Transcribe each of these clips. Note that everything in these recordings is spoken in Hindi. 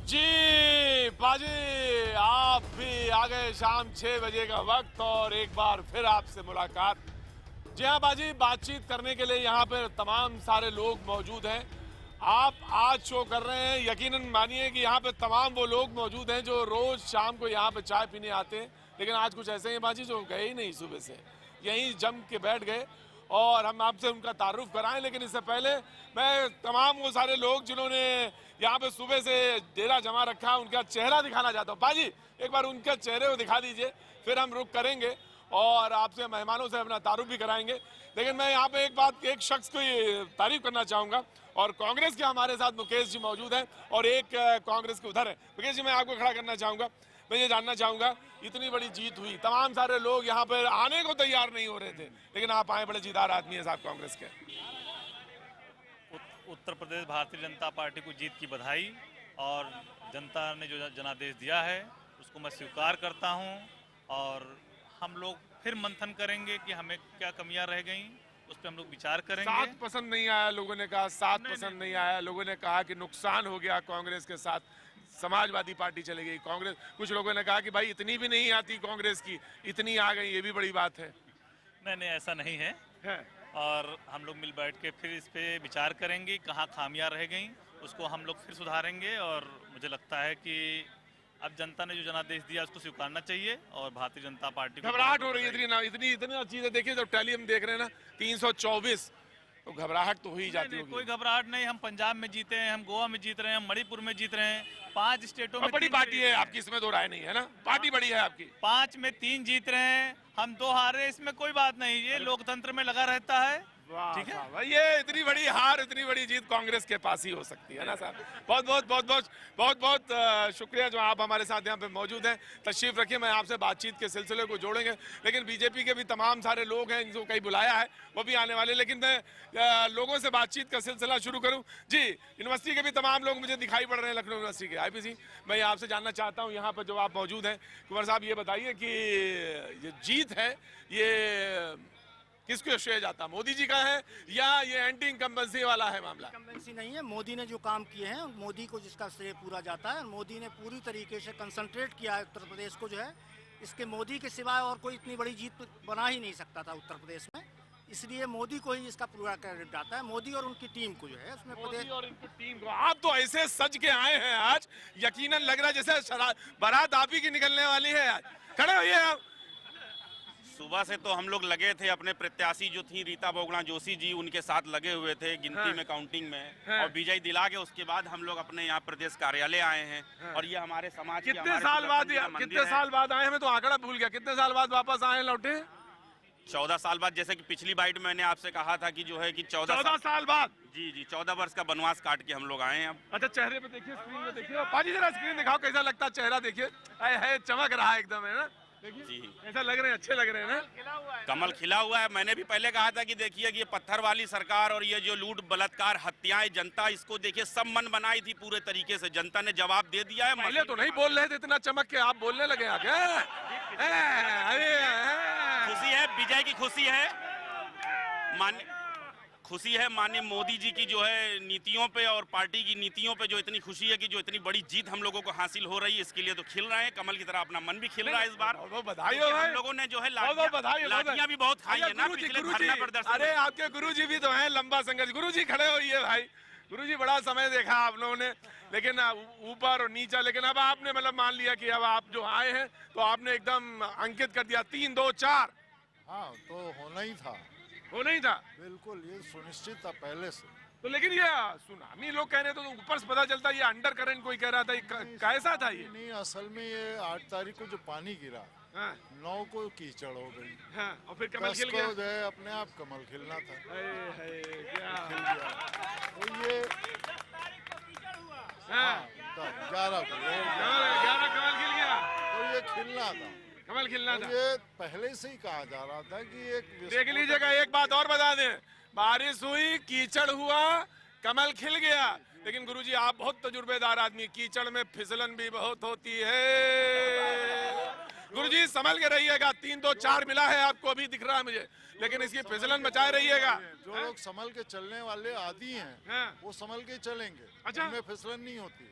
जी बाजी, आप भी आ गए शाम 6 बजे का वक्त और एक बार फिर आपसे मुलाकात। जी हाँ बाजी, बातचीत करने के लिए यहाँ पे तमाम सारे लोग मौजूद हैं। आप आज शो कर रहे हैं, यकीनन मानिए कि यहाँ पे तमाम वो लोग मौजूद हैं जो रोज शाम को यहाँ पे चाय पीने आते हैं, लेकिन आज कुछ ऐसे ही बाजी जो गए ही नहीं सुबह से, यहीं जम के बैठ गए और हम आपसे उनका तारुफ कराएं। लेकिन इससे पहले मैं तमाम वो सारे लोग जिन्होंने यहाँ पे सुबह से डेरा जमा रखा, उनका चेहरा दिखाना चाहता हूँ। बाजी एक बार उनके चेहरे को दिखा दीजिए, फिर हम रुक करेंगे और आपसे मेहमानों से अपना तारुफ भी कराएंगे। लेकिन मैं यहाँ पे एक शख्स की तारीफ करना चाहूँगा और कांग्रेस के हमारे साथ मुकेश जी मौजूद हैं और एक कांग्रेस के उधर है। मुकेश जी, मैं आपको खड़ा करना चाहूँगा। मैं ये जानना चाहूँगा, इतनी बड़ी जीत हुई, तमाम सारे लोग यहाँ पर आने को तैयार नहीं हो रहे थे, लेकिन आप आए, बड़े जीतदार आदमी है साहब कांग्रेस के। उत्तर प्रदेश भारतीय जनता पार्टी को जीत की बधाई, और जनता ने जो जनादेश दिया है उसको मैं स्वीकार करता हूं, और हम लोग फिर मंथन करेंगे कि हमें क्या कमियां रह गईं, उस पर हम लोग विचार करेंगे। 7 पसंद नहीं आया, लोगों ने कहा 7 पसंद नहीं आया, लोगों ने कहा कि नुकसान हो गया कांग्रेस के साथ, समाजवादी पार्टी चली गई कांग्रेस। कुछ लोगों ने कहा कि भाई इतनी भी नहीं आती कांग्रेस की, इतनी आ गई, ये भी बड़ी बात है। नहीं, ऐसा नहीं है, और हम लोग मिल बैठ के फिर इस पे विचार करेंगे, कहाँ खामियां रह गई उसको हम लोग फिर सुधारेंगे। और मुझे लगता है कि अब जनता ने जो जनादेश दिया उसको स्वीकारना चाहिए, और भारतीय जनता पार्टी को घबराहट हो रही है इतनी चीजें देखिए, जब टैली हम देख रहे हैं ना 324, तो घबराहट तो हो ही जाती है। कोई घबराहट नहीं, हम पंजाब में जीते हैं, हम गोवा में जीत रहे हैं, हम मणिपुर में जीत रहे हैं, 5 स्टेटों में। बड़ी पार्टी है आपकी, इसमें दो राय नहीं है ना, पार्टी बड़ी है आपकी। 5 में 3 जीत रहे हैं, हम 2 हारे, इसमें कोई बात नहीं, ये लोकतंत्र में लगा रहता है। ठीक है भाई, ये इतनी बड़ी हार, इतनी बड़ी जीत कांग्रेस के पास ही हो सकती है ना साहब। बहुत बहुत शुक्रिया जो आप हमारे साथ यहाँ पे मौजूद हैं। तशरीफ रखिए, मैं आपसे बातचीत के सिलसिले को जोड़ेंगे, लेकिन बीजेपी के भी तमाम सारे लोग हैं जिनको कहीं बुलाया है, वो भी आने वाले। लेकिन मैं लोगों से बातचीत का सिलसिला शुरू करूँ। जी, यूनिवर्सिटी के भी तमाम लोग मुझे दिखाई पड़ रहे हैं, लखनऊ यूनिवर्सिटी के IPC। मैं आपसे जानना चाहता हूँ, यहाँ पर जो आप मौजूद हैं, कुंवर साहब, ये बताइए कि ये जीत है, ये किसको श्रेय जाता, मोदी जी का है या ये एंटी इनकम्बेंसी वाला है मामला? इनकम्बेंसी नहीं है, मोदी ने जो काम किए हैं मोदी को जिसका श्रेय पूरा जाता है। मोदी ने पूरी तरीके से कंसंट्रेट किया है उत्तर प्रदेश को, जो है इसके मोदी के सिवाय और कोई इतनी बड़ी जीत बना ही नहीं सकता था उत्तर प्रदेश में, इसलिए मोदी को ही इसका पूरा क्रेडिट जाता है। मोदी और उनकी टीम को जो है उसमें मोदी और इनकी टीम को। आप तो ऐसे सज के आए हैं आज, यकीनन लग रहा है जैसे बारात आप ही की निकलने वाली है आज। खड़े होइए आप। सुबह से तो हम लोग लगे थे, अपने प्रत्याशी जो थी रीता बहुगुणा जोशी जी, उनके साथ लगे हुए थे गिनती में, काउंटिंग में, और विजय दिला के उसके बाद हम लोग अपने यहाँ प्रदेश कार्यालय आए हैं। और ये हमारे समाज कितने साल बाद आए? हमें तो आंकड़ा भूल गया, कितने साल बाद वापस आए लौटे? 14 साल बाद, जैसे कि पिछली बाइट मैंने आपसे कहा था कि जो है कि 14 साल बाद। जी 14 वर्ष का वनवास काट के हम लोग आए हैं अब। अच्छा, चेहरे पे देखिए, स्क्रीन में देखिए, पाजी जरा स्क्रीन दिखाओ, कैसा लगता है चेहरा? देखिए है, चमक रहा है एकदम, है ना? जी, ऐसा लग रहे हैं, अच्छे लग रहे हैं ना? कमल खिला हुआ है। मैंने भी पहले कहा था कि देखिए कि ये पत्थर वाली सरकार और ये जो लूट बलात्कार हत्याएं, जनता इसको देखिए सब मन बनाई थी पूरे तरीके से, जनता ने जवाब दे दिया है। पहले तो नहीं बोल रहे थे इतना चमक के, आप बोलने लगे आगे। खुशी है, विजय की खुशी है, खुशी है माननीय मोदी जी की जो है नीतियों पे और पार्टी की नीतियों पे जो इतनी खुशी है कि जो इतनी बड़ी जीत हम लोगों को हासिल हो रही है, इसके लिए तो खिल रहे हैं, कमल की तरह अपना मन भी खिल रहा है इस बार। बधाई हो भाई। हम लोगों ने जो है लाठियां भी बहुत खाई है ना पिछले धरना प्रदर्शन। अरे आपके गुरुजी भी तो हैं, लंबा संघर्ष। गुरुजी खड़े होइए भाई, गुरुजी बड़ा समय देखा आप लोगों ने, लेकिन ऊपर और नीचा, लेकिन अब आपने मतलब मान लिया कि अब आप जो आए हैं तो आपने एकदम अंकित कर दिया 3, 2, 4। हाँ, तो होना ही था, वो नहीं था, बिल्कुल ये सुनिश्चित था पहले से। तो लेकिन ये सुनामी लोग कह रहे थे, तो ऊपर से पता चलता ये अंडर करंट कोई कह रहा था, कैसा था ये? नहीं, असल में ये 8 तारीख को जो पानी गिरा, 9 को कीचड़ हो गई, और फिर कमल खिल गया। जो है अपने आप कमल खिलना था, क्या खिल गया। तो ये 11 को 11 कमल खिल गया, तो ये खिलना था, कमल खिलना था। ये पहले से ही कहा जा रहा था कि एक देख लीजिएगा, एक बात और बता दें, बारिश हुई, कीचड़ हुआ, कमल खिल गया। लेकिन गुरुजी आप बहुत तजुर्बेदार आदमी, कीचड़ में फिसलन भी बहुत होती है। गुरुजी संभल के रहिएगा, 3, 2, 4 मिला है आपको, अभी दिख रहा है मुझे, लेकिन इसकी फिसलन बचाए रहिएगा। जो लोग संभल के चलने वाले आदि हैं, वो संभल के चलेंगे, अच्छा, उनमें फिसलन नहीं होती।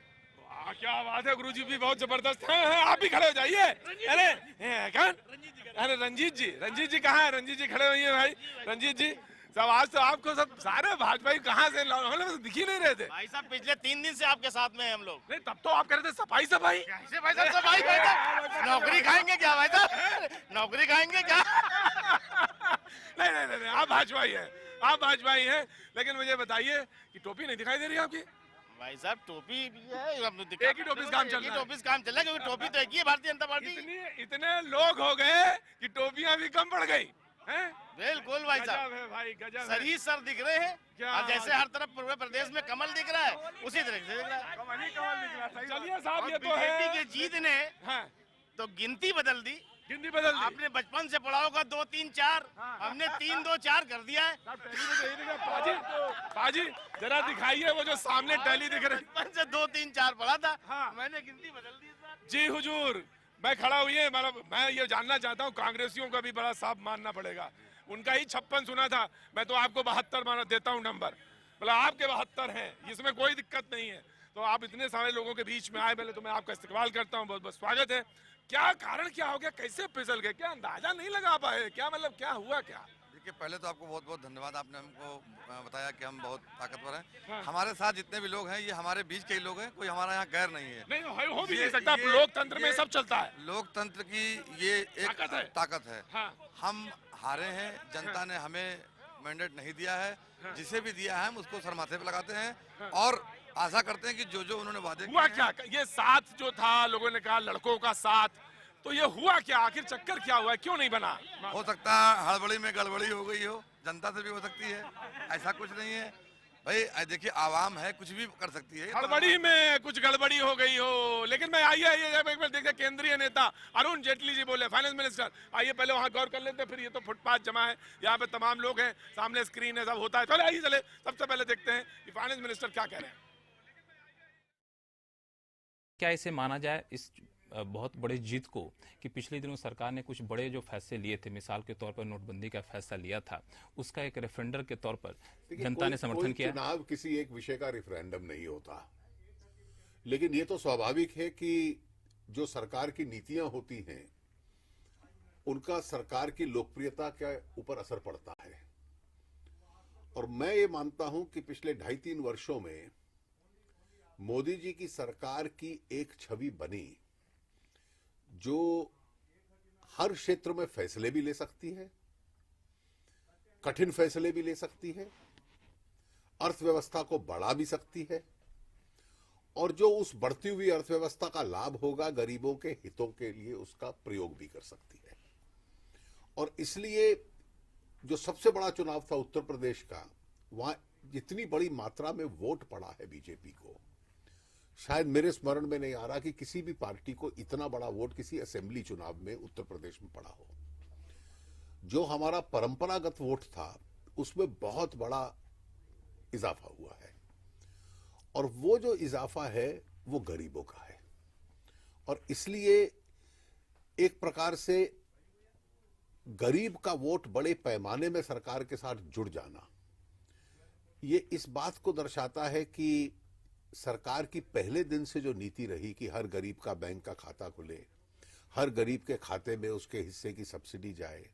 क्या बात है, गुरुजी भी बहुत जबरदस्त हैं। आप भी खड़े हो जाइए। अरे कौन? अरे रंजीत जी कहाँ है? रंजीत जी खड़े होइए भाई। रंजीत जी सब आज तो आपको सब सारे भाजपा कहाँ से हम लोग दिख ही नहीं रहे थे भाई साहब। पिछले 3 दिन से आपके साथ में हैं हम लोग। नहीं, तब तो आप कह रहे थे सफाई कैसे भाई साहब सफाई? भाई साहब नौकरी खाएंगे क्या भाई साहब? नौकरी खाएंगे क्या? नहीं, आप भाजपा ही हैं। लेकिन मुझे बताइए कि टोपी नहीं दिखाई दे रही आपकी? भाई साहब टोपी भी है, एक ही टोपी से काम चल रहा है। टोपी से काम चल रहा है, क्योंकि टोपी तो एक ही है, भारतीय जनता पार्टी। इतने लोग हो गए कि टोपियां भी कम पड़ गई हैं? बिल्कुल भाई साहब, गजब है भाई, गजब सर ही सर दिख रहे हैं। क्या और जैसे हर तरफ पूरे प्रदेश में कमल दिख रहा है, उसी तरह से दिख रहा है। कमल दिख रहा है। चलिए साहब, ये तो बीजेपी है के जीत ने हाँ, तो गिनती बदल दी। गिनती बदल दी। आपने बचपन से पढ़ा होगा 2 3 4, हमने 3 2 4 कर दिया है। पाजी जरा दिखाइए वो जो सामने टैली दिख रही। बचपन से 2 3 4 पढ़ा था, हाँ। मैंने गिनती बदल दी सर। जी हुजूर, मैं खड़ा हुई है। मतलब मैं ये जानना चाहता हूँ, कांग्रेसियों का भी बड़ा साफ मानना पड़ेगा। उनका ही 56 सुना था, मैं तो आपको 72 माना देता हूँ नंबर। मतलब आपके 72 हैं, इसमें कोई दिक्कत नहीं है। तो आप इतने सारे लोगों के बीच में आए, पहले तो मैं आपका इस्तेमाल करता हूँ, बहुत बहुत स्वागत है। क्या कारण क्या हो गया, कैसे फिसल गए, क्या अंदाजा नहीं लगा पाए, क्या मतलब क्या हुआ क्या? देखिए, पहले तो आपको बहुत बहुत धन्यवाद, आपने हमको बताया कि हम बहुत ताकतवर हैं। हाँ। हमारे साथ जितने भी लोग हैं ये हमारे बीच के ही लोग हैं, कोई हमारा यहाँ गैर नहीं है। नहीं हो भी नहीं सकता, लोकतंत्र में सब चलता है। लोकतंत्र की ये एक ताकत है। हाँ। हम हारे हैं, जनता ने हमें मैंडेट नहीं दिया है। जिसे भी दिया है हम उसको सर माथे पे लगाते हैं और आशा करते हैं कि जो जो उन्होंने वादे हुआ क्या, ये साथ जो था, लोगों ने कहा लड़कों का साथ, तो ये हुआ क्या, आखिर चक्कर क्या हुआ, क्यों नहीं बना? हो सकता है हड़बड़ी में गड़बड़ी हो गई हो, जनता से भी हो सकती है, ऐसा कुछ नहीं है भाई। देखिए, आवाम है, कुछ भी कर सकती है। हड़बड़ी में कुछ गड़बड़ी हो गई हो, लेकिन मैं आइए एक बार देखिए, केंद्रीय नेता अरुण जेटली जी बोले, फाइनेंस मिनिस्टर, आइए पहले वहाँ गौर कर लेते हैं, फिर ये तो फुटपाथ जमा है, यहाँ पे तमाम लोग हैं, सामने स्क्रीन है, सब होता है। चले आइए, चले सबसे पहले देखते हैं कि फाइनेंस मिनिस्टर क्या कह रहे हैं। क्या इसे माना जाए इस बहुत बड़ी जीत को कि पिछले दिनों सरकार ने कुछ बड़े जो फैसले लिए थे, मिसाल के तौर पर नोटबंदी का फैसला लिया था, उसका एक रेफरेंडम के तौर पर जनता ने समर्थन किया? चुनाव किसी एक विषय का रेफरेंडम नहीं होता, लेकिन ये तो स्वाभाविक है कि जो सरकार की नीतियां होती हैं उनका सरकार की लोकप्रियता के ऊपर असर पड़ता है। और मैं ये मानता हूं कि पिछले 2.5-3 वर्षों में मोदी जी की सरकार की एक छवि बनी जो हर क्षेत्र में फैसले भी ले सकती है, कठिन फैसले भी ले सकती है, अर्थव्यवस्था को बढ़ा भी सकती है, और जो उस बढ़ती हुई अर्थव्यवस्था का लाभ होगा गरीबों के हितों के लिए उसका प्रयोग भी कर सकती है। और इसलिए जो सबसे बड़ा चुनाव था उत्तर प्रदेश का, वहां जितनी बड़ी मात्रा में वोट पड़ा है बीजेपी को, शायद मेरे स्मरण में नहीं आ रहा कि किसी भी पार्टी को इतना बड़ा वोट किसी असेंबली चुनाव में उत्तर प्रदेश में पड़ा हो। जो हमारा परंपरागत वोट था उसमें बहुत बड़ा इजाफा हुआ है, और वो जो इजाफा है वो गरीबों का है। और इसलिए एक प्रकार से गरीब का वोट बड़े पैमाने में सरकार के साथ जुड़ जाना, ये इस बात को दर्शाता है कि सरकार की पहले दिन से जो नीति रही कि हर गरीब का बैंक का खाता खुले, हर गरीब के खाते में उसके हिस्से की सब्सिडी जाए,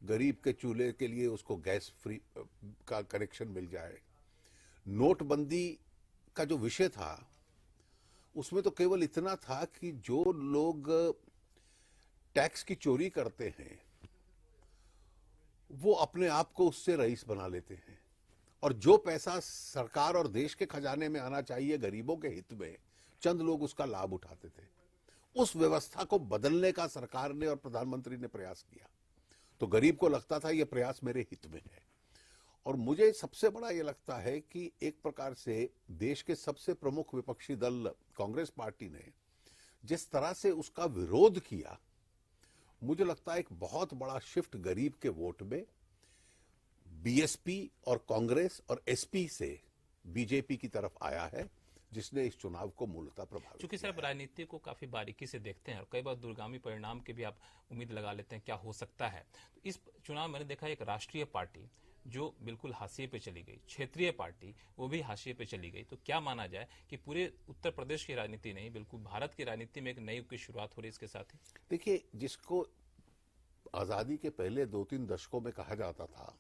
गरीब के चूल्हे के लिए उसको गैस फ्री का कनेक्शन मिल जाए। नोटबंदी का जो विषय था उसमें तो केवल इतना था कि जो लोग टैक्स की चोरी करते हैं वो अपने आप को उससे रईस बना लेते हैं, और जो पैसा सरकार और देश के खजाने में आना चाहिए गरीबों के हित में, चंद लोग उसका लाभ उठाते थे। उस व्यवस्था को बदलने का सरकार ने और प्रधानमंत्री ने प्रयास किया, तो गरीब को लगता था यह प्रयास मेरे हित में है। और मुझे सबसे बड़ा यह लगता है कि एक प्रकार से देश के सबसे प्रमुख विपक्षी दल कांग्रेस पार्टी ने जिस तरह से उसका विरोध किया, मुझे लगता है एक बहुत बड़ा शिफ्ट गरीब के वोट में बीएसपी और कांग्रेस और एसपी से बीजेपी की तरफ आया है, जिसने इस चुनाव को मूलतः प्रभावित चूंकि सर राजनीति को काफी बारीकी से देखते हैं और कई बार दूरगामी परिणाम के भी आप उम्मीद लगा लेते हैं क्या हो सकता है। तो इस चुनाव मैंने देखा एक राष्ट्रीय पार्टी जो बिल्कुल हाशिए पे चली गई, क्षेत्रीय पार्टी वो भी हाशिए पे चली गई, तो क्या माना जाए कि पूरे उत्तर प्रदेश की राजनीति नहीं बिल्कुल भारत की राजनीति में एक नई युग की शुरुआत हो रही है इसके साथ ही? देखिए, जिसको आजादी के पहले 2-3 दशकों में कहा जाता था,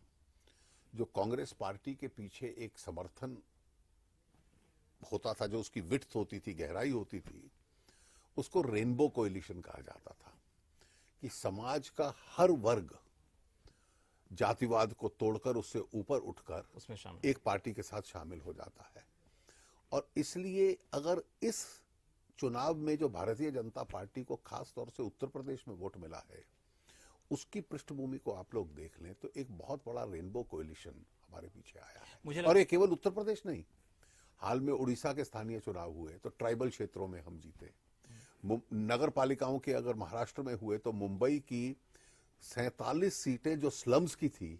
जो कांग्रेस पार्टी के पीछे एक समर्थन होता था, जो उसकी विड्थ होती थी, गहराई होती थी, उसको रेनबो कोएलिशन कहा जाता था कि समाज का हर वर्ग जातिवाद को तोड़कर उससे ऊपर उठकर उसमें शामिल एक पार्टी के साथ शामिल हो जाता है। और इसलिए अगर इस चुनाव में जो भारतीय जनता पार्टी को खास तौर से उत्तर प्रदेश में वोट मिला है, उसकी पृष्ठभूमि को आप लोग देख लें तो एक बहुत बड़ा रेनबो कोएलिशन हमारे पीछे आया है। और ये केवल उत्तर प्रदेश नहीं, हाल में उड़ीसा के स्थानीय चुनाव हुए तो ट्राइबल क्षेत्रों में हम जीते। नगर पालिकाओं के अगर महाराष्ट्र में हुए तो मुंबई की 47 सीटें जो स्लम्स की थी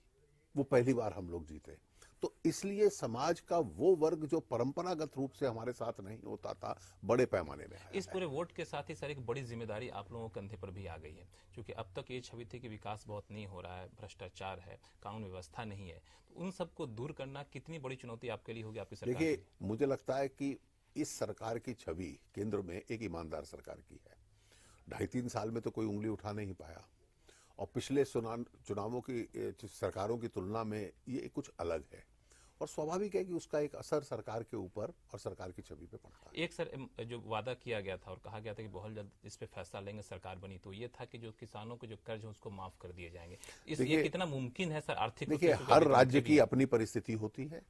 वो पहली बार हम लोग जीते। तो इसलिए समाज का वो वर्ग जो परंपरागत रूप से हमारे साथ नहीं होता था, बड़े पैमाने में आया। इस पूरे वोट के साथ ही सर एक बड़ी जिम्मेदारी आप लोगों के कंधे पर भी आ गई है, क्योंकि अब तक ये छवि थी कि विकास बहुत नहीं हो रहा है, भ्रष्टाचार है, कानून व्यवस्था नहीं है, तो उन सबको दूर करना कितनी बड़ी चुनौती आपके लिए होगी आपकी सरकार? देखिए, मुझे लगता है कि इस सरकार की छवि केंद्र में एक ईमानदार सरकार की है। 2.5-3 साल में तो कोई उंगली उठा नहीं पाया, और पिछले चुनावों की सरकारों की तुलना में ये कुछ अलग है, और स्वाभाविक है कि उसका एक असर सरकार के ऊपर और सरकार की छवि पे पड़ता है। एक सर जो वादा किया गया था और कहा गया था कि बहुत जल्द इस पे फैसला लेंगे सरकार बनी, तो ये था कि जो किसानों के जो कर्ज है उसको माफ कर दिए जाएंगे। ये कितना मुमकिन है सर आर्थिक? देखिए, हर राज्य की अपनी परिस्थिति होती है,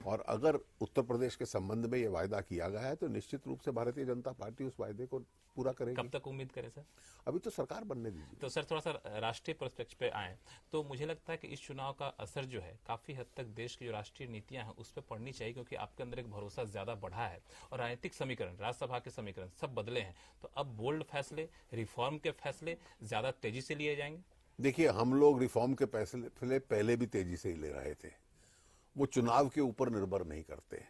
और अगर उत्तर प्रदेश के संबंध में ये वायदा किया गया है तो निश्चित रूप से भारतीय जनता पार्टी उस वायदे को पूरा करेगी। कब तक उम्मीद करें सर? अभी तो सरकार बनने दीजिए। तो सर थोड़ा सा राष्ट्रीय पर्सपेक्टिव पे आए तो मुझे लगता है कि इस चुनाव का असर जो है काफी हद तक देश की जो राष्ट्रीय नीतियां हैं उस पर पड़नी चाहिए, क्योंकि आपके अंदर एक भरोसा ज्यादा बढ़ा है और राजनीतिक समीकरण, राज्यसभा के समीकरण सब बदले हैं। तो अब बोल्ड फैसले, रिफॉर्म के फैसले ज्यादा तेजी से लिए जाएंगे? देखिए, हम लोग रिफॉर्म के फैसले पहले भी तेजी से ही ले रहे थे, वो चुनाव के ऊपर निर्भर नहीं करते।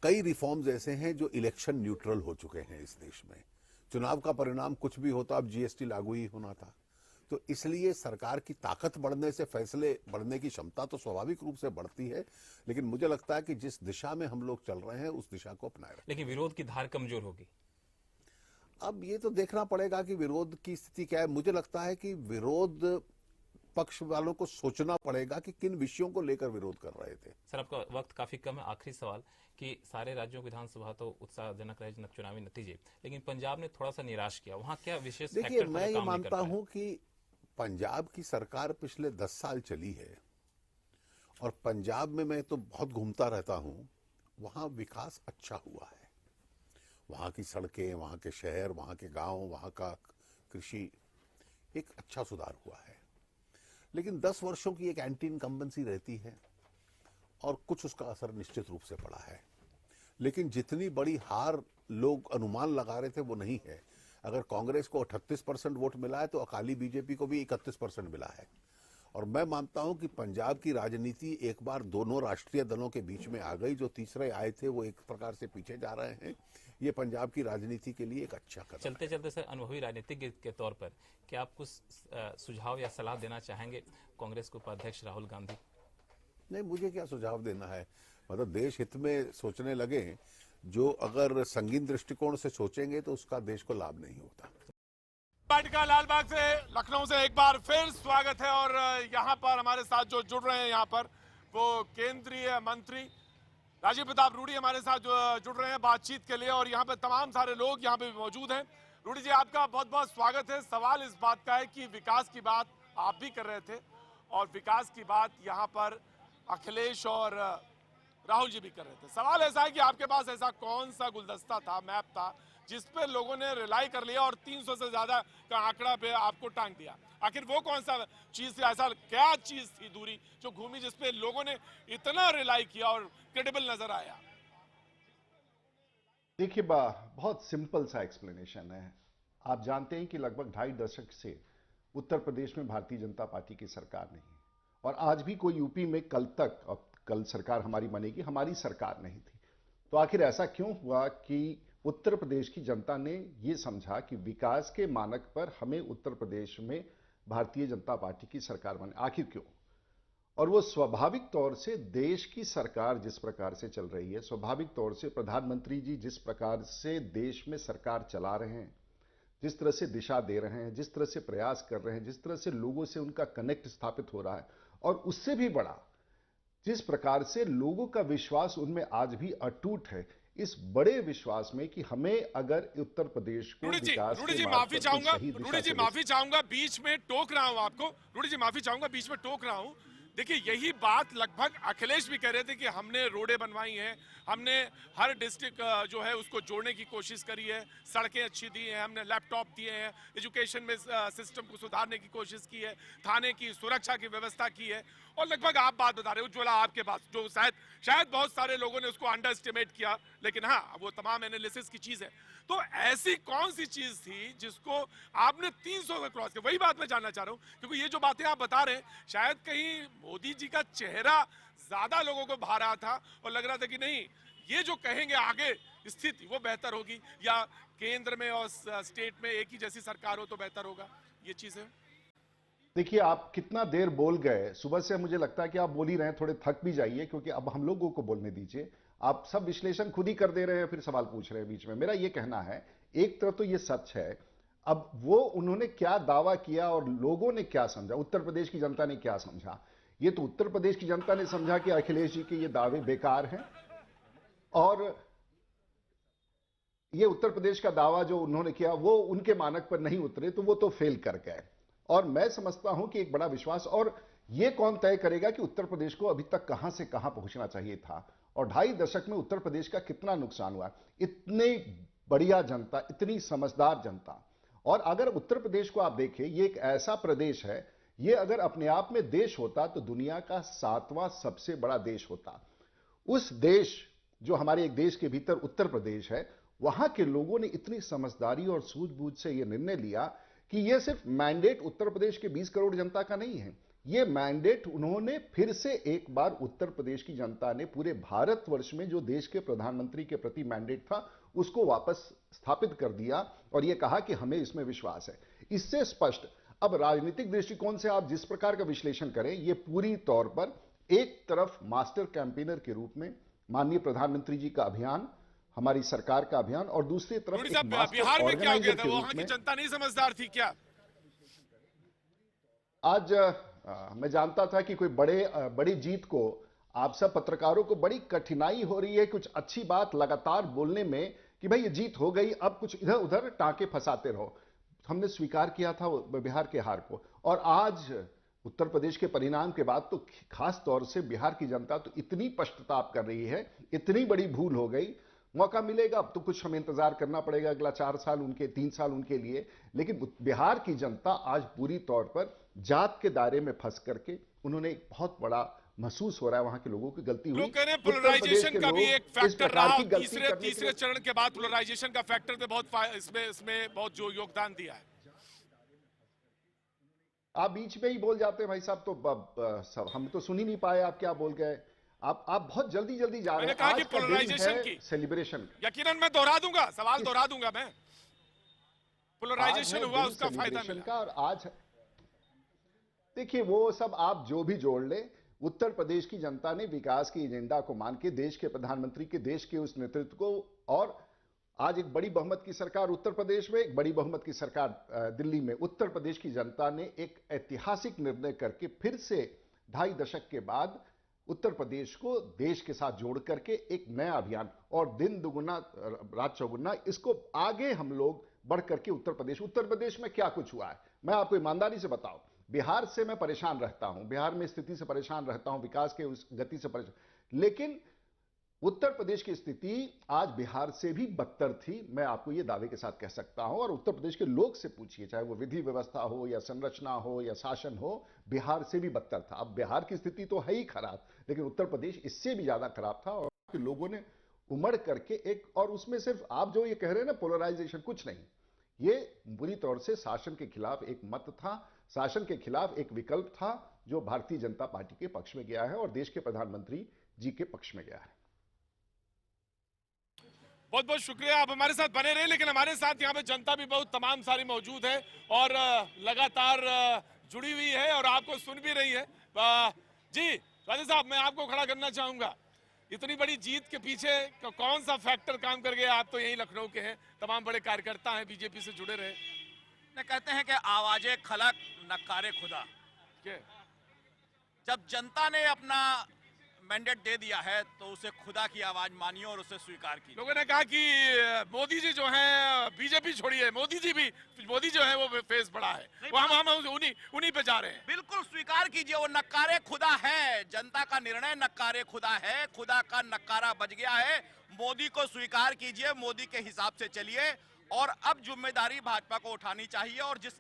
कई रिफॉर्म्स ऐसे हैं जो इलेक्शन न्यूट्रल हो चुके हैं इस देश में। चुनाव का परिणाम कुछ भी होता, अब जीएसटी लागू ही होना था। तो इसलिए सरकार की ताकत बढ़ने से फैसले बढ़ने की क्षमता तो स्वाभाविक रूप से बढ़ती है, लेकिन मुझे लगता है कि जिस दिशा में हम लोग चल रहे हैं उस दिशा को अपनाए रखें। लेकिन विरोध की धार कमजोर होगी। अब ये तो देखना पड़ेगा कि विरोध की स्थिति क्या है। मुझे लगता है कि विरोध पक्ष वालों को सोचना पड़ेगा कि किन विषयों को लेकर विरोध कर रहे थे। सर आपका वक्त काफी कम है, आखिरी सवाल कि सारे राज्यों की विधानसभा तो उत्साहजनक रहे चुनावी नतीजे, लेकिन पंजाब ने थोड़ा सा निराश किया, वहां क्या विशेष? देखिए, मैं ये मानता हूं कि पंजाब की सरकार पिछले 10 साल चली है, और पंजाब में मैं तो बहुत घूमता रहता हूं, वहां विकास अच्छा हुआ है। वहां की सड़कें, वहां के शहर, वहां के गांव, वहां का कृषि, एक अच्छा सुधार हुआ है। लेकिन 10 वर्षों की एक एंटी इनकम्बेंसी रहती है और कुछ उसका असर निश्चित रूप से पड़ा है, लेकिन जितनी बड़ी हार लोग अनुमान लगा रहे थे वो नहीं है। अगर कांग्रेस को 38% वोट मिला है तो अकाली बीजेपी को भी 31% मिला है। और मैं मानता हूं कि पंजाब की राजनीति एक बार दोनों राष्ट्रीय दलों के बीच में आ गई। जो तीसरे आए थे वो एक प्रकार से पीछे जा रहे हैं। ये पंजाब की राजनीति के लिए एक अच्छा कदम है। चलते चलते सर, अनुभवी राजनीतिज्ञ के तौर पर क्या आप कुछ सुझाव या सलाह देना चाहेंगे कांग्रेस के उपाध्यक्ष राहुल गांधी? नहीं, मुझे क्या सुझाव देना है, मतलब देश हित में सोचने लगे। जो अगर संगीन दृष्टिकोण से सोचेंगे तो उसका देश को लाभ नहीं होता। वाटिका लालबाग से, लखनऊ से एक बार फिर स्वागत है। और यहाँ पर हमारे साथ जो जुड़ रहे हैं यहाँ पर वो केंद्रीय मंत्री राजीव प्रताप रूडी हमारे साथ जो जुड़ रहे हैं बातचीत के लिए, और यहाँ पे तमाम सारे लोग यहाँ पे भी मौजूद हैं। रूडी जी, आपका बहुत बहुत स्वागत है। सवाल इस बात का है कि विकास की बात आप भी कर रहे थे, और विकास की बात यहाँ पर अखिलेश और राहुल जी भी कर रहे थे। सवाल ऐसा है कि आपके पास ऐसा कौन सा गुलदस्ता था, मैप था, जिस पे लोगों ने रिलाई कर लिया और 300 से ज्यादा का आंकड़ा पे आपको टांग दिया? आखिर वो कौन सा चीज थी, ऐसा क्या चीज थी दूरी जो घूमी जिसपे लोगों ने इतना रिलाई किया और क्रेडिबल नजर आया? देखिए, बहुत सिंपल सा एक्सप्लेनेशन है। आप जानते हैं कि लगभग 2.5 दशक से उत्तर प्रदेश में भारतीय जनता पार्टी की सरकार नहीं है, और आज भी कोई यूपी में कल तक, अब कल सरकार हमारी बनेगी, हमारी सरकार नहीं थी। तो आखिर ऐसा क्यों हुआ कि उत्तर प्रदेश की जनता ने ये समझा कि विकास के मानक पर हमें उत्तर प्रदेश में भारतीय जनता पार्टी की सरकार बने? आखिर क्यों? और वो स्वाभाविक तौर से देश की सरकार जिस प्रकार से चल रही है, स्वाभाविक तौर से प्रधानमंत्री जी जिस प्रकार से देश में सरकार चला रहे हैं, जिस तरह से दिशा दे रहे हैं, जिस तरह से प्रयास कर रहे हैं, जिस तरह से लोगों से उनका कनेक्ट स्थापित हो रहा है, और उससे भी बड़ा जिस प्रकार से लोगों का विश्वास उनमें आज भी अटूट है, इस बड़े विश्वास में कि हमें अगर उत्तर प्रदेश को विकास रूडी के जी मार्ग माफी पर चाहूंगा, सही दिशा रूडी जी से माफी चाहूंगा, बीच में टोक रहा हूं आपको। रूडी जी माफी चाहूंगा, बीच में टोक रहा हूं। देखिए यही बात लगभग अखिलेश भी कह रहे थे कि हमने रोडें बनवाई हैं, हमने हर डिस्ट्रिक्ट जो है उसको जोड़ने की कोशिश करी है, सड़कें अच्छी दी हैं, हमने लैपटॉप दिए हैं, एजुकेशन में सिस्टम को सुधारने की कोशिश की है, थाने की सुरक्षा की व्यवस्था की है। और लगभग आप बात बता रहे हो उज्ज्वला आपके पास, जो शायद बहुत सारे लोगों ने उसको अंडर एस्टिमेट किया, लेकिन हाँ वो तमाम एनालिसिस की चीज है। तो ऐसी कौन सी चीज थी जिसको आपने 300 में क्रॉस किया? वही बात मैं जानना चाह रहा हूं, क्योंकि ये जो बातें आप बता रहे हैं, शायद कहीं मोदी जी का चेहरा ज्यादा लोगों को भा रहा था और लग रहा था कि नहीं ये जो कहेंगे आगे स्थिति वो बेहतर होगी, या केंद्र में और स्टेट में एक ही जैसी सरकार हो तो बेहतर होगा, ये चीजें। देखिए आप कितना देर बोल गए, सुबह से मुझे लगता है कि आप बोल ही रहे हैं, थोड़े थक भी जाइए, क्योंकि अब हम लोगों को बोलने दीजिए। आप सब विश्लेषण खुद ही कर दे रहे हैं, फिर सवाल पूछ रहे हैं बीच में। मेरा ये कहना है, एक तरफ तो ये सच है, अब वो उन्होंने क्या दावा किया और लोगों ने क्या समझा, उत्तर प्रदेश की जनता ने क्या समझा, ये तो उत्तर प्रदेश की जनता ने समझा कि अखिलेश जी के ये दावे बेकार हैं, और ये उत्तर प्रदेश का दावा जो उन्होंने किया वो उनके मानक पर नहीं उतरे, तो वो तो फेल कर गए। और मैं समझता हूं कि एक बड़ा विश्वास, और ये कौन तय करेगा कि उत्तर प्रदेश को अभी तक कहां से कहां पहुंचना चाहिए था, और 2.5 दशक में उत्तर प्रदेश का कितना नुकसान हुआ। इतनी बढ़िया जनता, इतनी समझदार जनता, और अगर उत्तर प्रदेश को आप देखें, ये एक ऐसा प्रदेश है, ये अगर अपने आप में देश होता तो दुनिया का 7वां सबसे बड़ा देश होता। उस देश जो हमारे एक देश के भीतर उत्तर प्रदेश है, वहां के लोगों ने इतनी समझदारी और सूझबूझ से यह निर्णय लिया कि यह सिर्फ मैंडेट उत्तर प्रदेश के 20 करोड़ जनता का नहीं है, यह मैंडेट उन्होंने फिर से एक बार उत्तर प्रदेश की जनता ने पूरे भारतवर्ष में जो देश के प्रधानमंत्री के प्रति मैंडेट था उसको वापस स्थापित कर दिया, और यह कहा कि हमें इसमें विश्वास है। इससे स्पष्ट, अब राजनीतिक दृष्टिकोण से आप जिस प्रकार का विश्लेषण करें, यह पूरी तौर पर एक तरफ मास्टर कैंपेनर के रूप में माननीय प्रधानमंत्री जी का अभियान, हमारी सरकार का अभियान, और दूसरी तरफ एक मास्टर बिहार में क्या हो गया ऑर्गेनाइजर था? के वो रूप वहां की में। जनता नहीं समझदार थी क्या? आज मैं जानता था कि कोई बड़ी जीत को आप सब पत्रकारों को बड़ी कठिनाई हो रही है कुछ अच्छी बात लगातार बोलने में, कि भाई ये जीत हो गई, अब कुछ इधर उधर टांके फंसाते रहो। हमने स्वीकार किया था बिहार के हार को, और आज उत्तर प्रदेश के परिणाम के बाद तो खास तौर से बिहार की जनता तो इतनी पश्चाताप कर रही है, इतनी बड़ी भूल हो गई। मौका मिलेगा, अब तो कुछ हमें इंतजार करना पड़ेगा, अगला 4 साल उनके, 3 साल उनके लिए, लेकिन बिहार की जनता आज पूरी तौर पर जात के दायरे में फंस करके उन्होंने एक बहुत बड़ा महसूस हो रहा है, वहां के लोगों की गलती हुई। लोग कह रहे हैं उत्तर प्रदेश पोलराइजेशन के का भी लोग एक इस फैक्टर प्रकार रहा, की गलती करने के तीसरे लिए- चरण के बाद पोलराइजेशन का फैक्टर ने बहुत इसमें बहुत जो योगदान दिया है। आप बीच में ही बोल जाते हैं भाई साहब, तो सब हम तो सुन ही नहीं पाए आप क्या बोल गए। आप बहुत जल्दी जा रहे मैंने हैं। कहा कि आज का दिन पोलराइजेशन है की सेलिब्रेशन का। यकीनन मैं दोहरा दूंगा, सवाल दोहरा दूंगा मैं। पोलराइजेशन आज है हुआ, दिन उसका फायदा सेलिब्रेशन मिला। का, और आज देखिए वो सब आप जो भी जोड़ ले, उत्तर प्रदेश की जनता ने विकास की एजेंडा को मान के, देश के प्रधानमंत्री के, देश के उस नेतृत्व को, और आज एक बड़ी बहुमत की सरकार उत्तर प्रदेश में, एक बड़ी बहुमत की सरकार दिल्ली में, उत्तर प्रदेश की जनता ने एक ऐतिहासिक निर्णय करके फिर से 2.5 दशक के बाद उत्तर प्रदेश को देश के साथ जोड़ करके एक नया अभियान, और दिन दुगुना रात चौगुना, इसको आगे हम लोग बढ़ करके उत्तर प्रदेश में क्या कुछ हुआ है मैं आपको ईमानदारी से बताऊं। बिहार से मैं परेशान रहता हूं, बिहार में स्थिति से परेशान रहता हूं, विकास के उस गति से परेशान, लेकिन उत्तर प्रदेश की स्थिति आज बिहार से भी बदतर थी, मैं आपको यह दावे के साथ कह सकता हूं। और उत्तर प्रदेश के लोग से पूछिए, चाहे वो विधि व्यवस्था हो या संरचना हो या शासन हो, बिहार से भी बदतर था। अब बिहार की स्थिति तो है ही खराब, लेकिन उत्तर प्रदेश इससे भी ज्यादा खराब था, और लोगों ने उमड़ करके एक, और उसमें सिर्फ आप जो ये कह रहे हैं ना पोलराइजेशन, कुछ नहीं, ये बुरी तौर से शासन के खिलाफ एक मत था, शासन के खिलाफ एक विकल्प था, जो भारतीय जनता पार्टी के पक्ष में गया है और देश के प्रधानमंत्री जी के पक्ष में गया है। बहुत बहुत शुक्रिया, आप हमारे साथ बने रहे, लेकिन हमारे साथ यहाँ पे जनता भी बहुत तमाम सारी मौजूद है और लगातार जुड़ी हुई है और आपको सुन भी रही है। जी राजे साहब, मैं आपको खड़ा करना चाहूंगा। इतनी बड़ी जीत के पीछे कौन सा फैक्टर काम कर गया? आप तो यही लखनऊ के हैं, तमाम बड़े कार्यकर्ता हैं, बीजेपी से जुड़े रहे। न कहते हैं कि आवाजें खलक नकारे खुदा। क्या? जब जनता ने अपना मैंडेट दे दिया है तो उसे खुदा की आवाज मानिए और उसे स्वीकार कीजिए। लोगों ने कहा कि मोदी जी जो हैं, बीजेपी छोड़िए, मोदी जो है वो फेस बड़ा है, वो हम उन्हीं पे जा रहे हैं। बिल्कुल स्वीकार कीजिए, वो नक्कारे खुदा है। जनता का निर्णय नक्कारे खुदा है, खुदा का नक्कारा बज गया है। मोदी को स्वीकार कीजिए, मोदी के हिसाब से चलिए और अब जिम्मेदारी भाजपा को उठानी चाहिए और जिस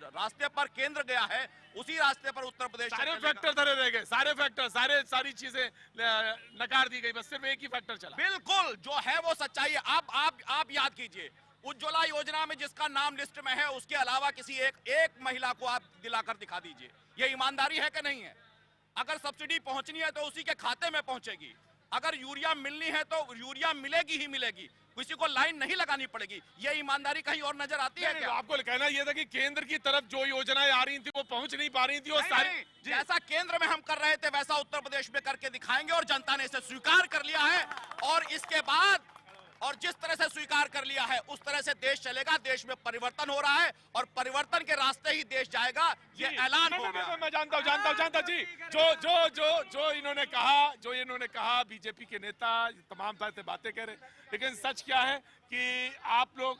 रास्ते पर केंद्र गया है उसी रास्ते पर उत्तर प्रदेश सारे फैक्टर धरे रह गए, सारी चीजें नकार दी गई, बस सिर्फ एक ही फैक्टर चला। बिल्कुल जो है वो सच्चाई है। आप याद कीजिए, उज्ज्वला योजना में जिसका नाम लिस्ट में है उसके अलावा किसी एक महिला को आप दिलाकर दिखा दीजिए। ये ईमानदारी है कि नहीं है? अगर सब्सिडी पहुंचनी है तो उसी के खाते में पहुंचेगी। अगर यूरिया मिलनी है तो यूरिया मिलेगी ही मिलेगी, किसी को लाइन नहीं लगानी पड़ेगी। ये ईमानदारी कहीं और नजर आती है क्या? आपको कहना यह था कि केंद्र की तरफ जो योजनाएं आ रही थी वो पहुंच नहीं पा रही थी, और सारी जैसा केंद्र में हम कर रहे थे वैसा उत्तर प्रदेश में करके दिखाएंगे और जनता ने इसे स्वीकार कर लिया है। और इसके बाद और जिस तरह से स्वीकार कर लिया है उस तरह से देश चलेगा। देश में परिवर्तन हो रहा है और परिवर्तन के रास्ते ही देश जाएगा, ये ऐलान हो गया। मैं जानता जी, जो इन्होंने कहा बीजेपी के नेता तमाम बातें कह रहे, लेकिन सच क्या है कि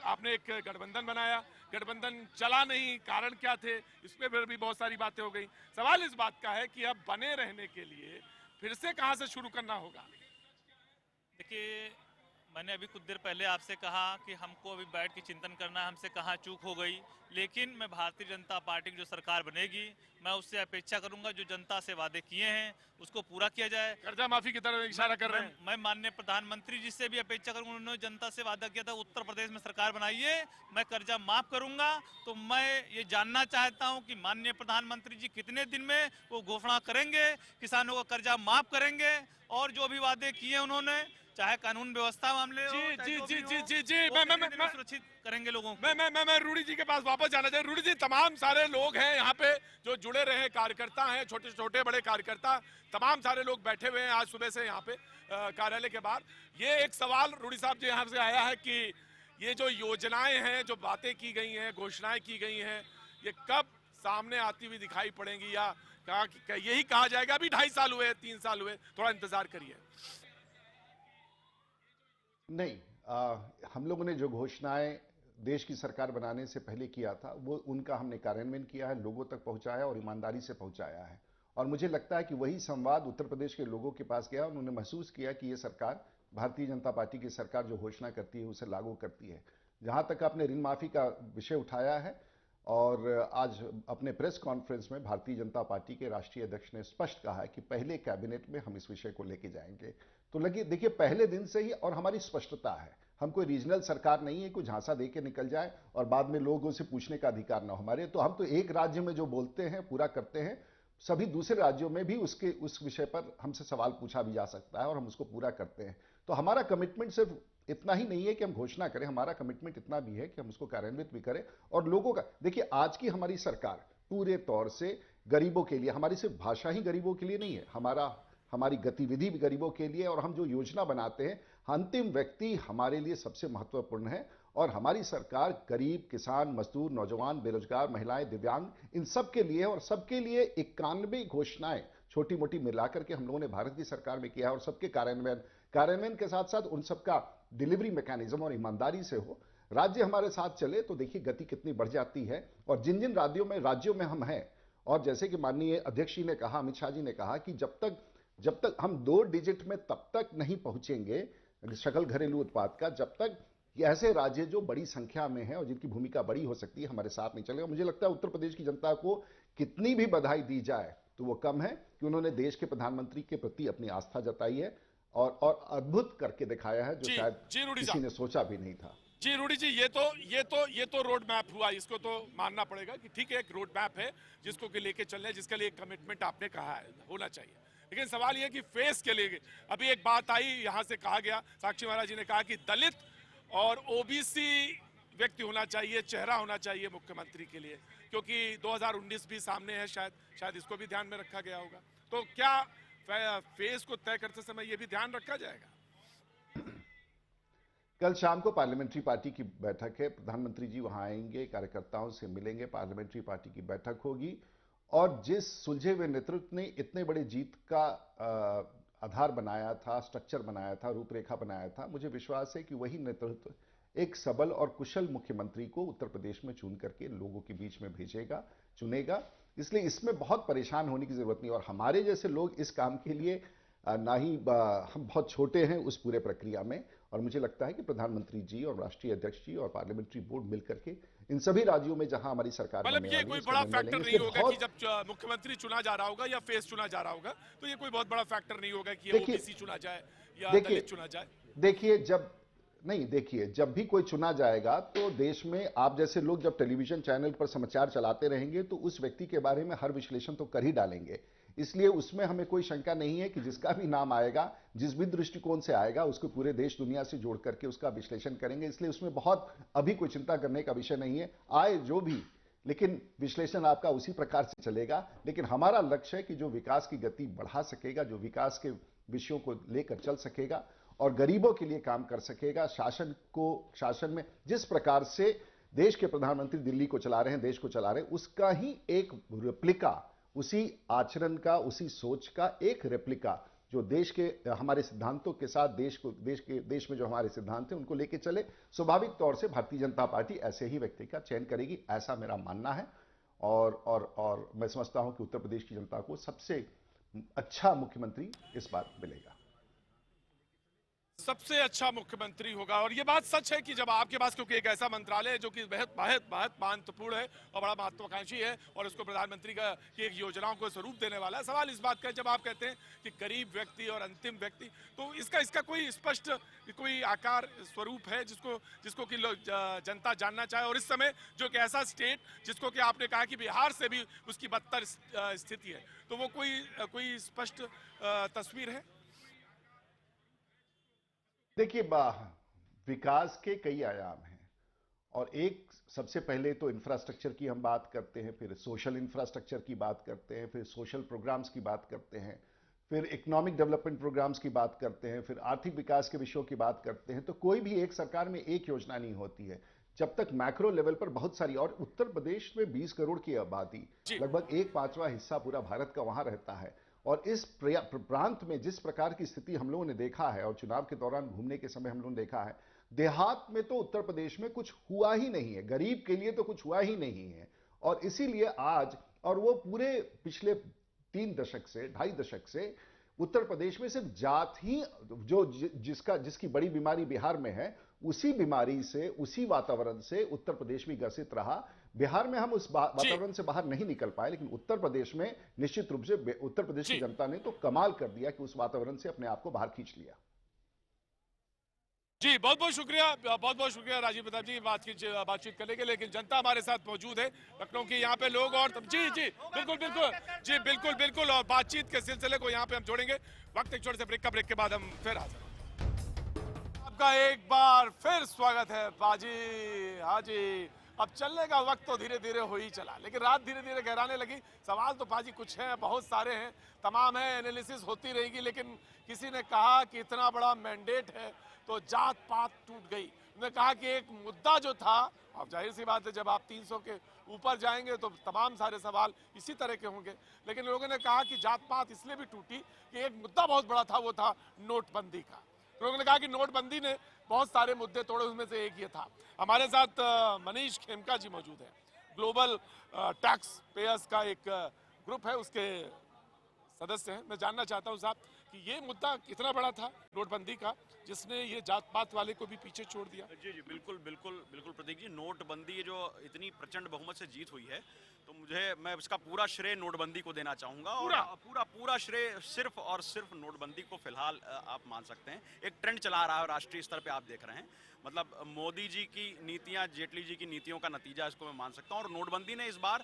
आपने एक गठबंधन बनाया, गठबंधन चला नहीं, कारण क्या थे, इसमें फिर भी बहुत सारी बातें हो गई। सवाल इस बात का है कि अब बने रहने के लिए फिर से कहां से शुरू करना होगा? देखिए, मैंने अभी कुछ देर पहले आपसे कहा कि हमको अभी बैठ के चिंतन करना है, हमसे कहाँ चूक हो गई। लेकिन मैं भारतीय जनता पार्टी की जो सरकार बनेगी, मैं उससे अपेक्षा करूंगा जो जनता से वादे किए हैं उसको पूरा किया जाए। कर्जा माफी की तरफ इशारा कर रहे हैं। मैं माननीय प्रधानमंत्री जी से भी अपेक्षा करूंगा, उन्होंने जनता से वादा किया था उत्तर प्रदेश में सरकार बनाइए, मैं कर्जा माफ करूंगा। तो मैं ये जानना चाहता हूं कि माननीय प्रधानमंत्री जी कितने दिन में वो घोषणा करेंगे, किसानों का कर्जा माफ करेंगे और जो भी वादे किए उन्होंने, चाहे कानून व्यवस्था मामले जी, मैं सुरक्षित करेंगे लोगों को। मैं रूडी जी के पास वापस जाना चाहिए। रूडी जी, तमाम सारे लोग हैं यहाँ पे जो जुड़े रहे, कार्यकर्ता हैं, छोटे बड़े कार्यकर्ता, तमाम सारे लोग बैठे हुए हैं आज सुबह से यहाँ पे कार्यालय के बाहर। ये एक सवाल रूडी साहब जी यहाँ से आया है कि ये जो योजनाएं हैं, जो बातें की गई हैं, घोषणाएं की गई हैं, ये कब सामने आती हुई दिखाई पड़ेंगी, या यही कहा जाएगा अभी 2.5 साल हुए, 3 साल हुए, थोड़ा इंतजार करिए? नहीं, हम लोगों ने जो घोषणाएं देश की सरकार बनाने से पहले किया था वो उनका हमने कार्यान्वयन किया है, लोगों तक पहुंचाया और ईमानदारी से पहुंचाया है। और मुझे लगता है कि वही संवाद उत्तर प्रदेश के लोगों के पास गया, उन्होंने महसूस किया कि ये सरकार, भारतीय जनता पार्टी की सरकार जो घोषणा करती है उसे लागू करती है। जहां तक आपने ऋण माफी का विषय उठाया है, और आज अपने प्रेस कॉन्फ्रेंस में भारतीय जनता पार्टी के राष्ट्रीय अध्यक्ष ने स्पष्ट कहा है कि पहले कैबिनेट में हम इस विषय को लेके जाएंगे। तो देखिए पहले दिन से ही, और हमारी स्पष्टता है, हम कोई रीजनल सरकार नहीं है, कोई झांसा दे के निकल जाए और बाद में लोगों से पूछने का अधिकार ना हमारे। तो हम तो एक राज्य में जो बोलते हैं पूरा करते हैं, सभी दूसरे राज्यों में भी उस विषय पर हमसे सवाल पूछा भी जा सकता है और हम उसको पूरा करते हैं। तो हमारा कमिटमेंट सिर्फ इतना ही नहीं है कि हम घोषणा करें, हमारा कमिटमेंट इतना भी है कि हम उसको कार्यान्वित भी करें। और लोगों का देखिए, आज की हमारी सरकार पूरे तौर से गरीबों के लिए, हमारी सिर्फ भाषा ही गरीबों के लिए नहीं है, हमारी गतिविधि भी गरीबों के लिए, और हम जो योजना बनाते हैं अंतिम व्यक्ति हमारे लिए सबसे महत्वपूर्ण है। और हमारी सरकार गरीब, किसान, मजदूर, नौजवान, बेरोजगार, महिलाएं, दिव्यांग, इन सब के लिए, और सबके लिए 91 घोषणाएं छोटी मोटी मिलाकर के हम लोगों ने भारत की सरकार में किया है। और सबके कार्यान्वयन के साथ साथ उन सबका डिलीवरी मैकेनिज्म और ईमानदारी से हो, राज्य हमारे साथ चले, तो देखिए गति कितनी बढ़ जाती है। और जिन जिन राज्यों में हम हैं, और जैसे कि माननीय अध्यक्ष जी ने कहा, अमित शाह जी ने कहा कि जब तक हम 2 डिजिट में तब तक नहीं पहुंचेंगे सकल घरेलू उत्पाद का, जब तक ऐसे राज्य जो बड़ी संख्या में हैं और जिनकी भूमिका बड़ी हो सकती है हमारे साथ नहीं चलेगा। मुझे लगता है उत्तर प्रदेश की जनता को कितनी भी बधाई दी जाए तो वो कम है कि उन्होंने देश के प्रधानमंत्री के प्रति अपनी आस्था जताई है और अद्भुत करके दिखाया है, जो शायद किसी ने सोचा भी नहीं था। जी रूडी जी, ये तो रोड मैप हुआ, इसको तो मानना पड़ेगा कि ठीक है, एक रोड मैप है जिसको के लेके चलना है, जिसके लिए कमिटमेंट आपने कहा है होना चाहिए। लेकिन सवाल यह कि फेस के लिए अभी एक बात आई, यहां से कहा गया, साक्षी महाराज जी ने कहा कि दलित और ओबीसी व्यक्ति होना चाहिए, चेहरा होना चाहिए मुख्यमंत्री के लिए, क्योंकि 2019 भी सामने है, शायद इसको भी ध्यान में रखा गया होगा। तो क्या फेज को तय करते समय ये भी ध्यान रखा जाएगा? कल शाम को पार्लियामेंट्री पार्टी की बैठक है। प्रधानमंत्री जी वहां आएंगे, कार्यकर्ताओं से मिलेंगे, पार्लियामेंट्री पार्टी की बैठक होगी और जिस सुलझे हुए नेतृत्व ने इतने बड़े जीत का आधार बनाया था, स्ट्रक्चर बनाया था, रूपरेखा बनाया था, मुझे विश्वास है कि वही नेतृत्व एक सबल और कुशल मुख्यमंत्री को उत्तर प्रदेश में चुन करके लोगों के बीच में भेजेगा, चुनेगा। इसलिए इसमें बहुत परेशान होने की जरूरत नहीं और हमारे जैसे लोग इस काम के लिए ना ही हम बहुत छोटे हैं उस पूरे प्रक्रिया में और मुझे लगता है कि प्रधानमंत्री जी और राष्ट्रीय अध्यक्ष जी और पार्लियामेंट्री बोर्ड मिलकर के इन सभी राज्यों में जहां हमारी सरकार मतलब ये कोई बड़ा फैक्टर नहीं होगा कि जब मुख्यमंत्री चुना जा रहा होगा या फेस चुना जा रहा होगा, तो ये कोई बहुत बड़ा फैक्टर नहीं होगा कि ओबीसी चुना जाए या दलित चुना जाए। देखिए जब भी कोई चुना जाएगा तो देश में आप जैसे लोग जब टेलीविजन चैनल पर समाचार चलाते रहेंगे तो उस व्यक्ति के बारे में हर विश्लेषण तो कर ही डालेंगे। इसलिए उसमें हमें कोई शंका नहीं है कि जिसका भी नाम आएगा, जिस भी दृष्टिकोण से आएगा, उसको पूरे देश दुनिया से जोड़ करके उसका विश्लेषण करेंगे। इसलिए उसमें बहुत अभी कोई चिंता करने का विषय नहीं है, आए जो भी, लेकिन विश्लेषण आपका उसी प्रकार से चलेगा। लेकिन हमारा लक्ष्य है कि जो विकास की गति बढ़ा सकेगा, जो विकास के विषयों को लेकर चल सकेगा और गरीबों के लिए काम कर सकेगा, शासन में जिस प्रकार से देश के प्रधानमंत्री दिल्ली को चला रहे हैं, देश को चला रहे हैं, उसका ही एक रेप्लिका, उसी आचरण का, उसी सोच का एक रेप्लिका जो देश के हमारे सिद्धांतों के साथ देश में जो हमारे सिद्धांत हैं उनको लेके चले। स्वाभाविक तौर से भारतीय जनता पार्टी ऐसे ही व्यक्ति का चयन करेगी, ऐसा मेरा मानना है और मैं समझता हूं कि उत्तर प्रदेश की जनता को सबसे अच्छा मुख्यमंत्री इस बार मिलेगा। सबसे अच्छा मुख्यमंत्री होगा और ये बात सच है कि जब आपके पास क्योंकि एक ऐसा मंत्रालय है जो कि बहुत महत्वपूर्ण है और बड़ा महत्वाकांक्षी है और उसको प्रधानमंत्री की एक योजनाओं को स्वरूप देने वाला है। सवाल इस बात का है जब आप कहते हैं कि गरीब व्यक्ति और अंतिम व्यक्ति, तो इसका कोई स्पष्ट कोई आकार स्वरूप है जिसको कि जनता जानना चाहे और इस समय जो कि ऐसा स्टेट जिसको कि आपने कहा कि बिहार से भी उसकी बदतर स्थिति है, तो वो कोई स्पष्ट तस्वीर है? देखिए विकास के कई आयाम हैं और एक सबसे पहले तो इंफ्रास्ट्रक्चर की हम बात करते हैं, फिर सोशल इंफ्रास्ट्रक्चर की बात करते हैं, फिर सोशल प्रोग्राम्स की बात करते हैं, फिर इकोनॉमिक डेवलपमेंट प्रोग्राम्स की बात करते हैं, फिर आर्थिक विकास के विषयों की बात करते हैं। तो कोई भी एक सरकार में एक योजना नहीं होती है, जब तक मैक्रो लेवल पर बहुत सारी, और उत्तर प्रदेश में 20 करोड़ की आबादी, लगभग 1/5वां हिस्सा पूरा भारत का वहां रहता है और इस प्रांत में जिस प्रकार की स्थिति हम लोगों ने देखा है और चुनाव के दौरान घूमने के समय हम लोगों ने देखा है, देहात में तो उत्तर प्रदेश में कुछ हुआ ही नहीं है, गरीब के लिए तो कुछ हुआ ही नहीं है। और इसीलिए आज, और वो पूरे पिछले 3 दशक से 2.5 दशक से उत्तर प्रदेश में सिर्फ जात ही जिसकी बड़ी बीमारी बिहार में है, उसी बीमारी से, उसी वातावरण से उत्तर प्रदेश भी ग्रसित रहा। बिहार में हम उस वातावरण से बाहर नहीं निकल पाए, लेकिन उत्तर प्रदेश में निश्चित रूप से उत्तर प्रदेश की जनता ने तो कमाल कर दिया कि उस वातावरण से अपने आप को बाहर खींच लिया। जी बहुत बहुत शुक्रिया राजीव प्रताप जी बातचीत करने के लिए। लेकिन जनता हमारे साथ मौजूद है, लखनऊ के यहाँ पे लोग और जी बिल्कुल और बातचीत के सिलसिले को यहाँ पे हम जोड़ेंगे। वक्त एक छोटे से ब्रेक के बाद हम फिर हाजिर होंगे। आपका एक बार फिर स्वागत है बाजी। हाँ जी, अब चलने का वक्त तो धीरे धीरे हो ही चला, लेकिन रात धीरे धीरे गहराने लगी। सवाल तो पाजी कुछ हैं, बहुत सारे हैं, तमाम है, एनालिसिस होती रहेगी। लेकिन किसी ने कहा कि इतना बड़ा मैंडेट है तो जात पात टूट गई। उन्होंने कहा कि एक मुद्दा जो था, अब जाहिर सी बात है जब आप 300 के ऊपर जाएंगे तो तमाम सारे सवाल इसी तरह के होंगे। लेकिन लोगों ने कहा कि जात पात इसलिए भी टूटी कि एक मुद्दा बहुत बड़ा था, वो था नोटबंदी का। लोगों ने कहा कि नोटबंदी ने बहुत सारे मुद्दे तोड़े, उसमें से एक ये था। हमारे साथ मनीष खेमका जी मौजूद हैं, ग्लोबल टैक्स पेयर्स का एक ग्रुप है, उसके सदस्य हैं। मैं जानना चाहता हूं साहब कि ये मुद्दा कितना बड़ा था नोटबंदी का, जिसने ये जात पात वाले को भी पीछे छोड़ दिया। जी बिल्कुल प्रतीक जी, नोटबंदी जो इतनी प्रचंड बहुमत से जीत हुई है, तो मैं इसका पूरा श्रेय नोटबंदी को देना चाहूंगा। और पूरा श्रेय सिर्फ और सिर्फ नोटबंदी को फिलहाल आप मान सकते हैं। एक ट्रेंड चला रहा है राष्ट्रीय स्तर पे, आप देख रहे हैं, मतलब मोदी जी की नीतियां, जेटली जी की नीतियों का नतीजा इसको मैं मान सकता हूं। और नोटबंदी ने इस बार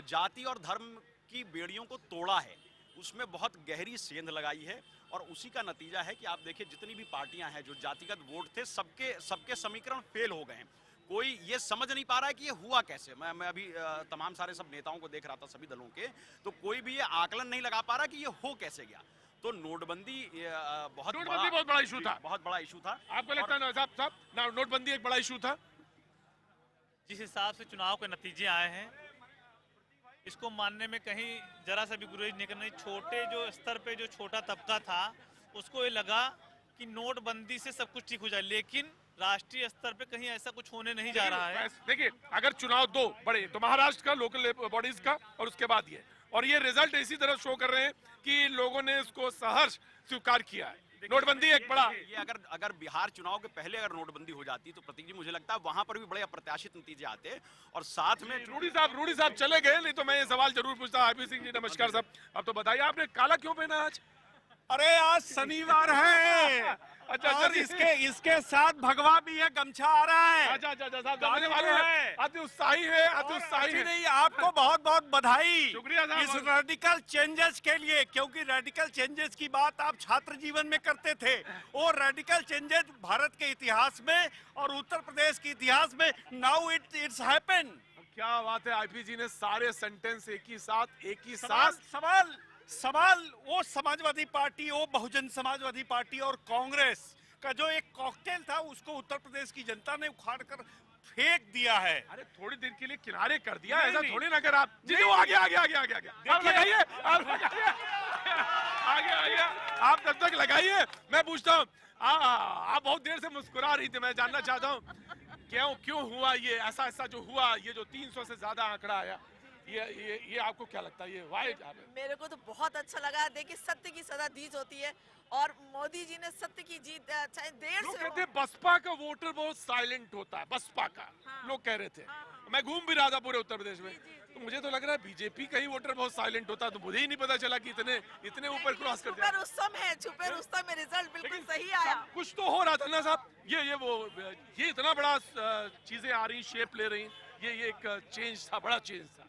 जाति और धर्म की बेड़ियों को तोड़ा है, उसमें बहुत गहरी सेंध लगाई है। और उसी का नतीजा है कि आप देखिए जितनी भी पार्टियां हैं जो जातिगत वोट थे, सबके समीकरण फेल हो गए हैं। कोई ये समझ नहीं पा रहा है कि ये हुआ कैसे। मैं अभी तमाम सारे सब नेताओं को देख रहा था, सभी दलों के, तो कोई भी ये आकलन नहीं लगा पा रहा कि ये हो कैसे गया। तो नोटबंदी बहुत बड़ा इशू था, बहुत बड़ा इशू था। आपको लगता है साहब नोटबंदी एक बड़ा इशू था? जिस हिसाब से चुनाव के नतीजे आए हैं, इसको मानने में कहीं जरा सा भी गुरेज नहीं करना। छोटे जो स्तर पे जो छोटा तबका था उसको ये लगा कि नोटबंदी से सब कुछ ठीक हो जाए, लेकिन राष्ट्रीय स्तर पे कहीं ऐसा कुछ होने नहीं जा रहा है। देखिए, अगर चुनाव दो बड़े, तो महाराष्ट्र का, लोकल बॉडीज का, और उसके बाद ये, और ये रिजल्ट इसी तरह शो कर रहे हैं कि लोगों ने इसको सहर्ष स्वीकार किया है। नोटबंदी एक बड़ा, ये अगर बिहार चुनाव के पहले अगर नोटबंदी हो जाती तो प्रतीक जी मुझे लगता है वहां पर भी बड़े अप्रत्याशित नतीजे आते। और साथ में रूडी साहब चले गए, नहीं तो मैं ये सवाल जरूर पूछता। आरपी सिंह जी नमस्कार साहब, अब तो बताइए आपने काला क्यों पहना आज? अरे आज शनिवार है। अच्छा, और इसके साथ भगवा भी है, गमछा आ रहा है। अच्छा साहब, मुझे मालूम है अति उत्साही है, अति उत्साही है। नहीं, आपको बहुत बहुत बधाई शुक्रिया साहब इस रेडिकल चेंजेस के लिए, क्योंकि रेडिकल चेंजेस की बात आप छात्र जीवन में करते थे। वो रेडिकल चेंजेस भारत के इतिहास में और उत्तर प्रदेश के इतिहास में नाउ इट्स हैपन। क्या बात है, आईपी जी ने सारे सेंटेंस एक ही साथ सवाल वो समाजवादी पार्टी, वो बहुजन समाजवादी पार्टी और कांग्रेस का जो एक कॉकटेल था, उसको उत्तर प्रदेश की जनता ने उखाड़ कर फेंक दिया है। अरे थोड़ी देर के लिए किनारे कर दिया, ऐसा थोड़ी ना कर। आप जी वो आगे लगाइए, आप तब तक लगाइए। मैं पूछता हूँ, आप बहुत देर से मुस्कुरा रही थी, मैं जानना चाहता हूँ क्यों हुआ ये ऐसा जो हुआ, ये जो 300 से ज्यादा आंकड़ा आया, ये आपको क्या लगता है? ये वाई मेरे को तो बहुत अच्छा लगा। देखिए, सत्य की सदा जीत होती है और मोदी जी ने सत्य की जीत, चाहे देर से कहते हैं बसपा का वोटर बहुत साइलेंट होता है, बसपा का। लोग कह रहे थे, मैं घूम भी रहा था पूरे उत्तर प्रदेश में, तो मुझे तो लग रहा है बीजेपी का ही वोटर बहुत साइलेंट होता है। तो मुझे ही नहीं पता चला कि इतने ऊपर क्रॉस कर दिया। छुपे रुस्तम में रिजल्ट बिल्कुल सही आया। कुछ तो हो रहा था ना साहब, ये इतना बड़ा चीजें आ रही, शेप ले रही, ये एक चेंज था, बड़ा चेंज था।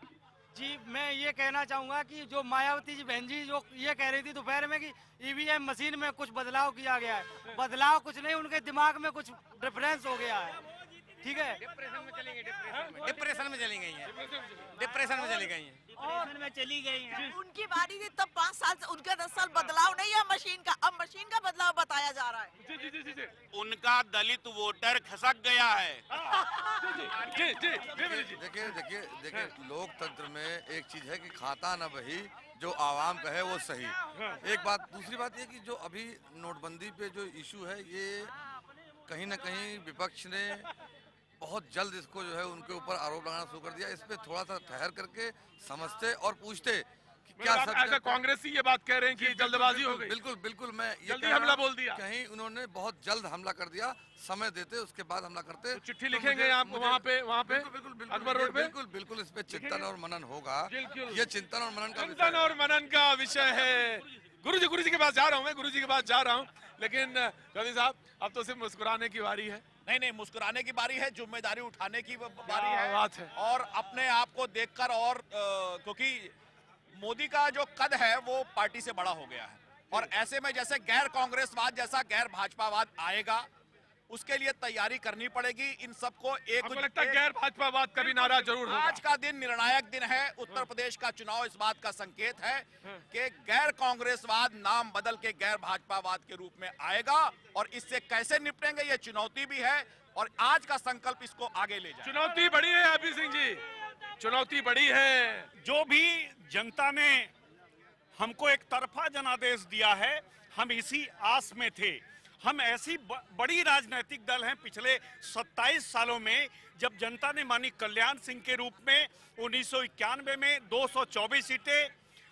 जी, मैं ये कहना चाहूँगा कि जो मायावती जी बहन जी जो ये कह रही थी दोपहर में कि ईवीएम मशीन में कुछ बदलाव किया गया है, बदलाव कुछ नहीं, उनके दिमाग में कुछ डिफरेंस हो गया है। ठीक है, डिप्रेशन में चली गई हैं। उनकी बारी थी तब 5 साल से, उनका 10 साल बदलाव नहीं है मशीन का, अब मशीन का बदलाव बताया जा रहा है। जी। उनका दलित वोटर खसक गया है। देखिए लोकतंत्र में एक चीज है कि खाता न वही जो आवाम कहे वो सही। एक बात, दूसरी बात ये कि जो अभी नोटबंदी पे जो इशू है, ये कहीं ना कहीं विपक्ष ने बहुत जल्द इसको जो है उनके ऊपर आरोप लगाना शुरू कर दिया। इस पे थोड़ा सा ठहर करके समझते और पूछते कि क्या ऐसा कांग्रेसी ये बात कह रहे हैं कि जल्दबाजी हो गई। बिल्कुल मैं ये जल्दी हमला बोल दिया, कहीं उन्होंने बहुत जल्द हमला कर दिया। समय देते, उसके बाद हमला करते। तो चिट्ठी लिखेंगे आप वहाँ पे अकबर रोड पे? बिल्कुल इस पे चिंतन और मनन होगा। ये चिंतन और मनन का विषय है। गुरुजी के पास जा रहा हूँ मैं, गुरुजी के पास जा रहा हूँ। लेकिन चौधरी साहब, अब तो सिर्फ मुस्कुराने की बारी है। नहीं, मुस्कुराने की बारी है, जिम्मेदारी उठाने की बारी है। बात है। और अपने आप को देखकर, और क्योंकि मोदी का जो कद है वो पार्टी से बड़ा हो गया है, और ऐसे में जैसे गैर कांग्रेसवाद जैसा गैर भाजपावाद आएगा, उसके लिए तैयारी करनी पड़ेगी। इन सबको गैर भाजपावाद का भी नारा जरूर होगा। आज का दिन निर्णायक दिन है। उत्तर प्रदेश का चुनाव इस बात का संकेत है कि गैर कांग्रेसवाद नाम बदल के गैर भाजपावाद के रूप में आएगा, और इससे कैसे निपटेंगे ये चुनौती भी है, और आज का संकल्प इसको आगे ले जाए। चुनौती बड़ी है आरपी सिंह जी, चुनौती बड़ी है। जो भी जनता ने हमको एक तरफा जनादेश दिया है, हम इसी आस में थे। हम ऐसी बड़ी राजनीतिक दल हैं पिछले 27 सालों में, जब जनता ने मानी कल्याण सिंह के रूप में 1991 में 224 सीटें,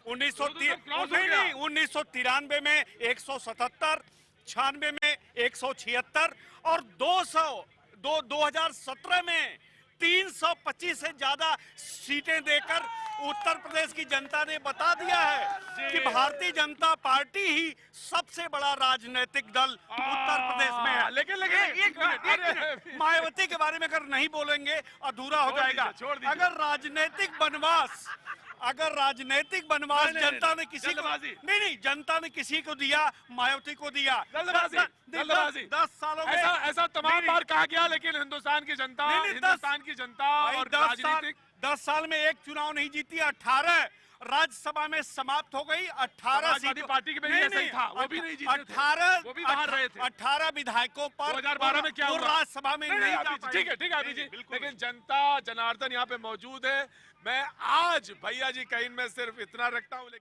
1993 में 177, 96 में 176 और 2017 में 325 से ज्यादा सीटें देकर उत्तर प्रदेश की जनता ने बता दिया है कि भारतीय जनता पार्टी ही सबसे बड़ा राजनीतिक दल उत्तर प्रदेश में है। लेकिन एक मिनट, मायावती के बारे में अगर नहीं बोलेंगे अधूरा हो जाएगा। अगर राजनीतिक वनवास अगर राजनीतिक बनवास जनता ने किसी को नहीं जनता ने किसी को दिया, मायावती को दिया। जल्दबाजी 10 सालों में ऐसा तमाम बार कहा गया, लेकिन हिंदुस्तान की जनता और राजनीतिक 10 साल में एक चुनाव नहीं जीती, 18 राज्यसभा में समाप्त हो गई। 18 समाजवादी पार्टी के ऐसा ही था, वो भी नहीं जीते थे, 18 वो भी बाहर रहे थे। 18 विधायकों पर 2012 में क्या हुआ? राज्यसभा में नहीं जा पाए। ठीक है अभी जी, लेकिन जनता जनार्दन यहाँ पे मौजूद है। मैं आज भैया जी का इनमें सिर्फ इतना रखता हूँ, लेकिन